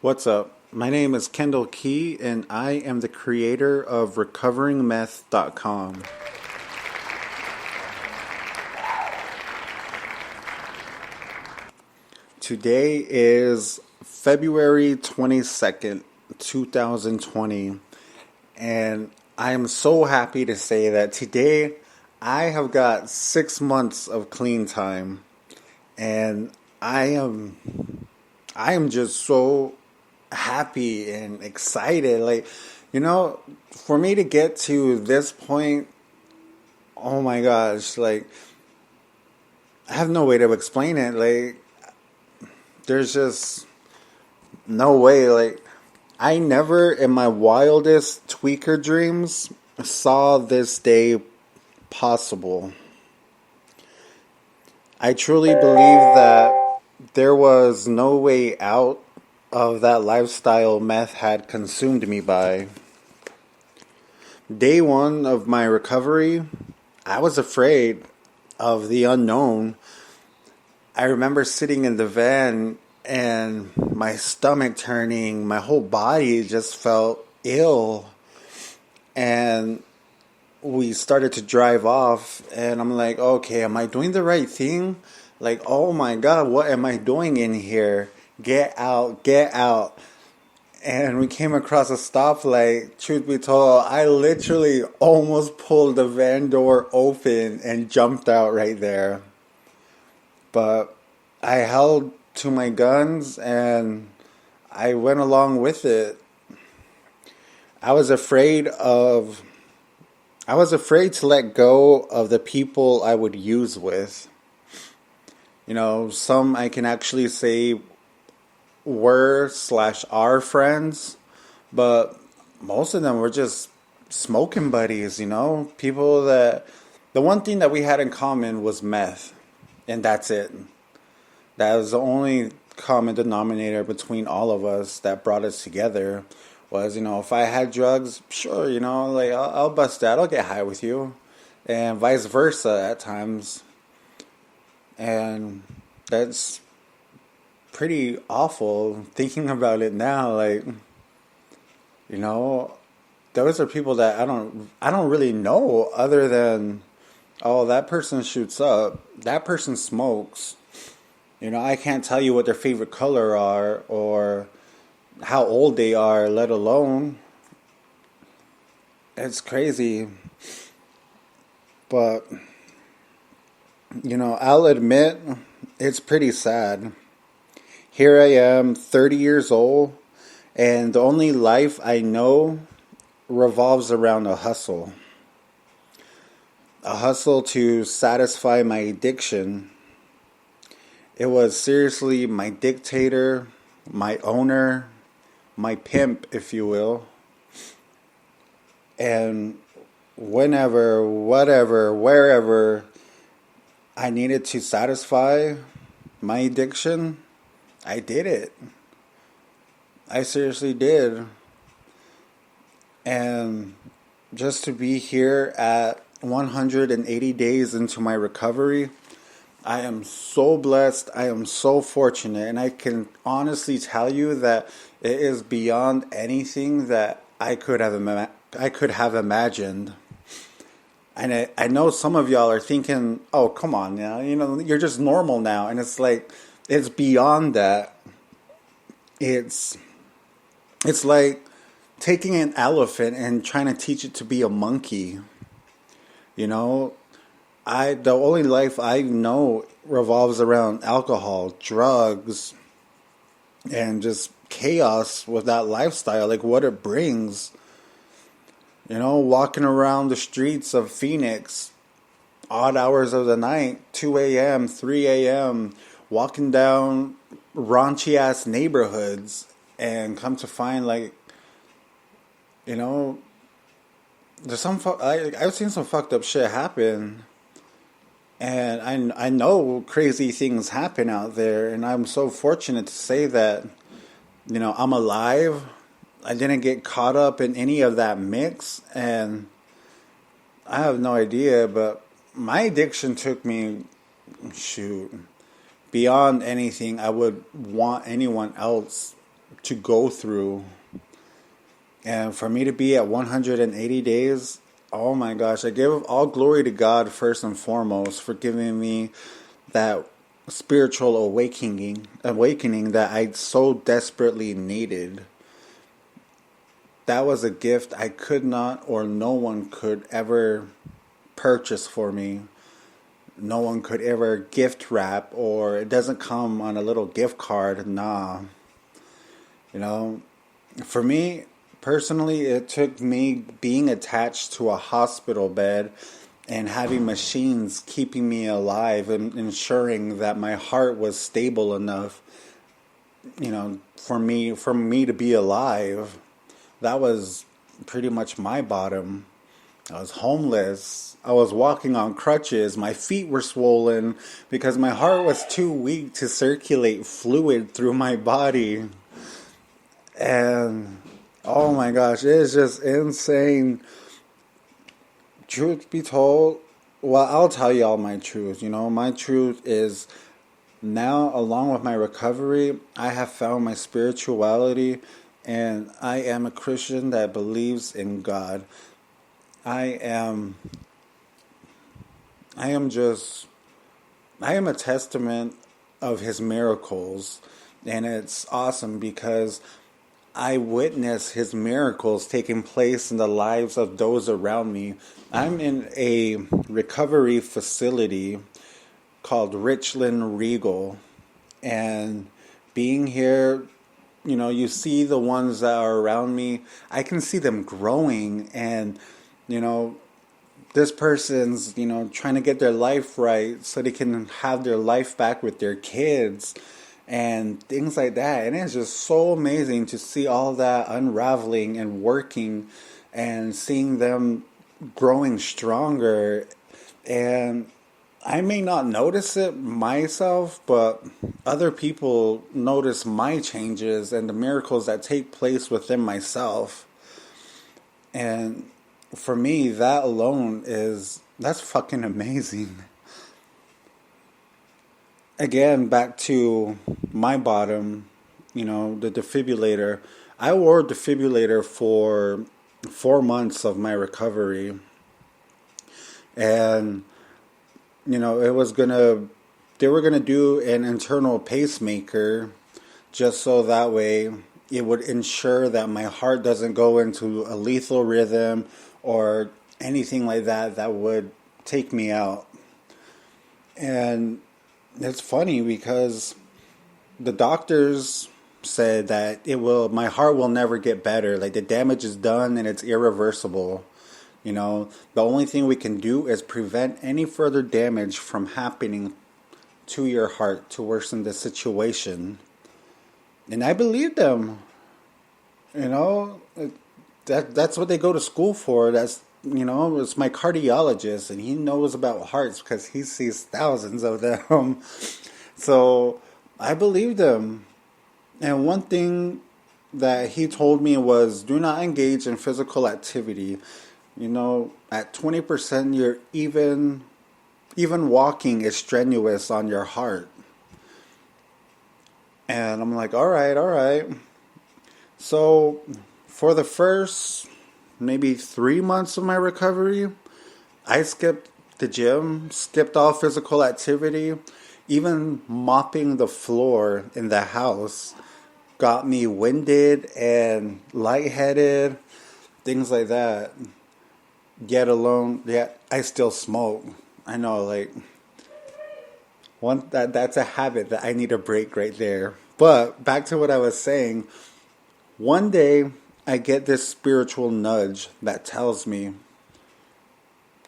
What's up? My name is Kendall Key, and I am the creator of recoveringmeth.com. Today is February 22nd, 2020, and I am so happy to say that today I have got 6 months of clean time, and I am just so happy and excited. For me to get to this point, oh my gosh, I have no way to explain it. There's just no way. I never in my wildest tweaker dreams saw this day possible. I truly believe that there was no way out of that lifestyle meth had consumed me by. Day one of my recovery, I was afraid of the unknown. I remember sitting in the van and my stomach turning, my whole body just felt ill. And we started to drive off, and I'm like, okay, am I doing the right thing? Oh my God, what am I doing in here? Get out, get out. And we came across a stoplight. Truth be told, I literally almost pulled the van door open and jumped out right there. But I held to my guns and I went along with it. I was afraid to let go of the people I would use with. Some I can actually say were/are friends, but most of them were just smoking buddies, people that the one thing that we had in common was meth, and that's it. That was the only common denominator between all of us that brought us together was, if I had drugs, sure, I'll bust that, I'll get high with you, and vice versa at times. And that's pretty awful thinking about it now. Those are people that I don't really know other than, oh, that person shoots up, that person smokes. I can't tell you what their favorite color are or how old they are, let alone. It's crazy. But I'll admit it's pretty sad. Here I am, 30 years old, and the only life I know revolves around a hustle. A hustle to satisfy my addiction. It was seriously my dictator, my owner, my pimp, if you will. And whenever, whatever, wherever I needed to satisfy my addiction, I did it. I seriously did. And just to be here at 180 days into my recovery, I am so blessed. I am so fortunate. And I can honestly tell you that it is beyond anything that I could have imagined. And I know some of y'all are thinking, oh, come on now, you're just normal now. And it's it's beyond that. It's like taking an elephant and trying to teach it to be a monkey. The only life I know revolves around alcohol, drugs, and just chaos with that lifestyle, what it brings. Walking around the streets of Phoenix, odd hours of the night, 2 a.m., 3 a.m., walking down raunchy ass neighborhoods, and come to find there's I've seen some fucked up shit happen, and I know crazy things happen out there, and I'm so fortunate to say that I'm alive. I didn't get caught up in any of that mix, and I have no idea, but my addiction took me, beyond anything I would want anyone else to go through. And for me to be at 180 days, oh my gosh, I give all glory to God first and foremost for giving me that spiritual awakening that I so desperately needed. That was a gift I could not, or no one could ever purchase for me. No one could ever gift wrap, or it doesn't come on a little gift card. Nah. You know, for me personally, it took me being attached to a hospital bed and having machines keeping me alive and ensuring that my heart was stable enough, for me to be alive. That was pretty much my bottom. I was homeless. I was walking on crutches. My feet were swollen because my heart was too weak to circulate fluid through my body. And oh my gosh, it is just insane. Truth be told, well, I'll tell you all my truth. My truth is now, along with my recovery, I have found my spirituality, and I am a Christian that believes in God. I am a testament of his miracles, and it's awesome because I witness his miracles taking place in the lives of those around me. I'm in a recovery facility called Richland Regal, and being here, you see the ones that are around me. I can see them growing, and this person's, trying to get their life right so they can have their life back with their kids and things like that. And it's just so amazing to see all that unraveling and working and seeing them growing stronger. And I may not notice it myself, but other people notice my changes and the miracles that take place within myself. And for me, that alone that's fucking amazing. Again, back to my bottom, the defibrillator. I wore a defibrillator for 4 months of my recovery. And, they were gonna do an internal pacemaker just so that way it would ensure that my heart doesn't go into a lethal rhythm or anything like that would take me out. And it's funny because the doctors said that my heart will never get better. Like, the damage is done and it's irreversible. The only thing we can do is prevent any further damage from happening to your heart to worsen the situation. And I believe them. That's what they go to school for. It's my cardiologist, and he knows about hearts because he sees thousands of them. So I believed him. And one thing that he told me was, do not engage in physical activity. At 20%, you're even walking is strenuous on your heart. And I'm like, all right. So for the first maybe 3 months of my recovery, I skipped the gym, skipped all physical activity. Even mopping the floor in the house got me winded and lightheaded, things like that. Yet I still smoke. I know, that's a habit that I need to break right there. But back to what I was saying. One day, I get this spiritual nudge that tells me,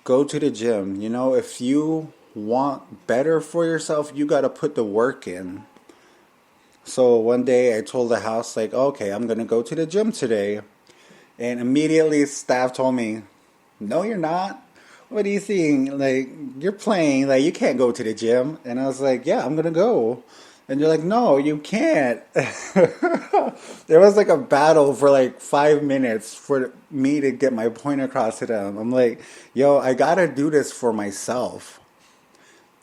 go to the gym. If you want better for yourself, you got to put the work in. So one day I told the house, okay, I'm going to go to the gym today. And immediately staff told me, no, you're not. What are you seeing? You're playing. You can't go to the gym. And I was like, yeah, I'm going to go. And you're like, no, you can't. There was a battle for 5 minutes for me to get my point across to them. I'm like, yo, I got to do this for myself.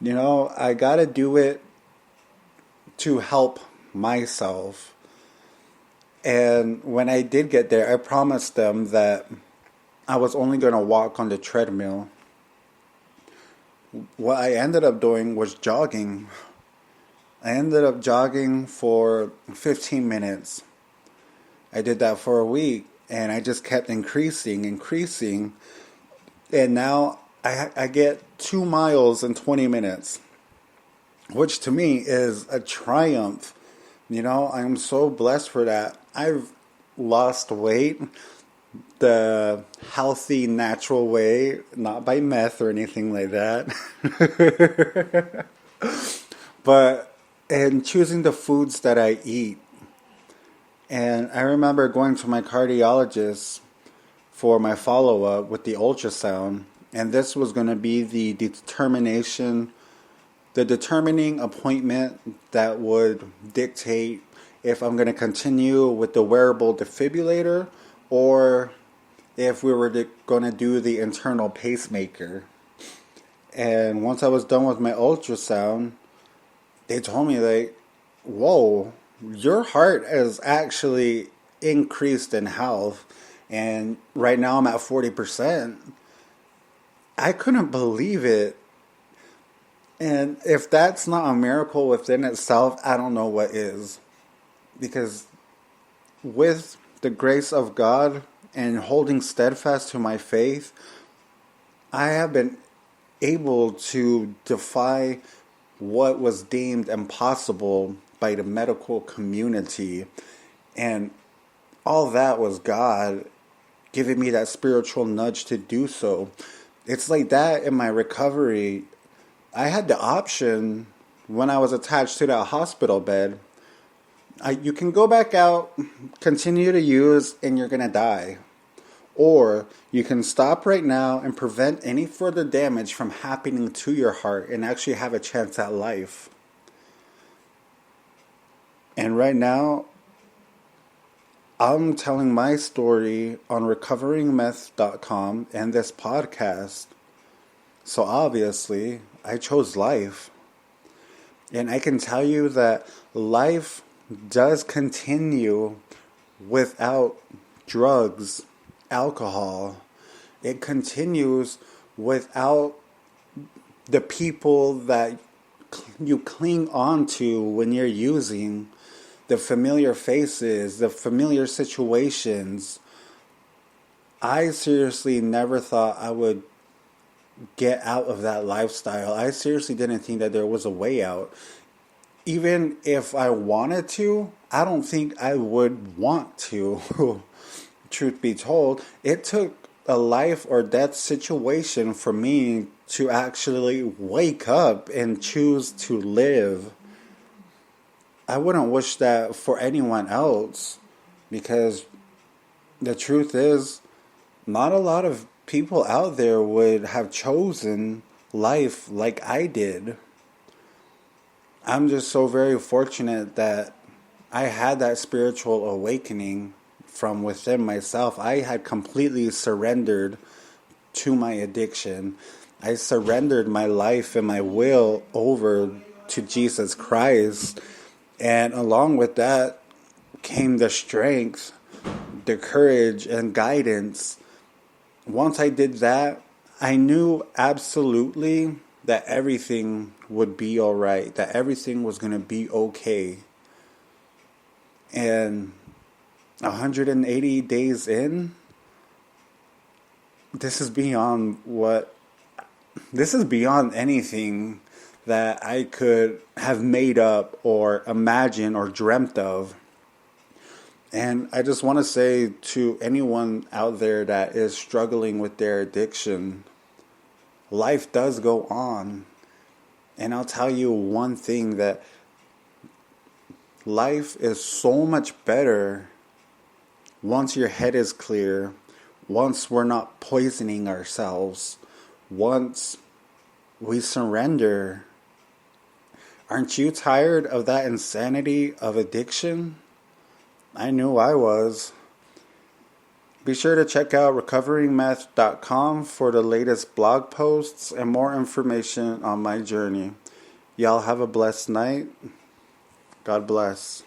I got to do it to help myself. And when I did get there, I promised them that I was only going to walk on the treadmill. What I ended up doing was jogging. I ended up jogging for 15 minutes. I did that for a week, and I just kept increasing. And now I get 2 miles in 20 minutes, which to me is a triumph. You know, I'm so blessed for that. I've lost weight the healthy, natural way, not by meth or anything like that. But in choosing the foods that I eat. And I remember going to my cardiologist for my follow-up with the ultrasound. And this was going to be the determining appointment that would dictate if I'm going to continue with the wearable defibrillator or if we were going to do the internal pacemaker. And once I was done with my ultrasound, they told me, like, whoa, your heart has actually increased in health. And right now I'm at 40%. I couldn't believe it. And if that's not a miracle within itself, I don't know what is. Because with the grace of God and holding steadfast to my faith, I have been able to defy what was deemed impossible by the medical community. And all that was God giving me that spiritual nudge to do so. It's like that in my recovery. I had the option when I was attached to that hospital bed. You can go back out, continue to use, and you're going to die. Or you can stop right now and prevent any further damage from happening to your heart and actually have a chance at life. And right now, I'm telling my story on recoveringmeth.com and this podcast. So obviously, I chose life. And I can tell you that life does continue without drugs, alcohol. It continues without the people that you cling on to when you're using, the familiar faces, the familiar situations. I seriously never thought I would get out of that lifestyle. I seriously didn't think that there was a way out. Even if I wanted to, I don't think I would want to. Truth be told, it took a life or death situation for me to actually wake up and choose to live. I wouldn't wish that for anyone else, because the truth is, not a lot of people out there would have chosen life like I did. I'm just so very fortunate that I had that spiritual awakening from within myself. I had completely surrendered to my addiction. I surrendered my life and my will over to Jesus Christ. And along with that came the strength, the courage, and guidance. Once I did that, I knew absolutely that everything would be all right, that everything was going to be okay. And 180 days in, this is beyond anything that I could have made up or imagined or dreamt of. And I just want to say to anyone out there that is struggling with their addiction, life does go on. And I'll tell you one thing, that life is so much better once your head is clear, once we're not poisoning ourselves, once we surrender. Aren't you tired of that insanity of addiction? I knew I was. Be sure to check out recoveringmeth.com for the latest blog posts and more information on my journey. Y'all have a blessed night. God bless.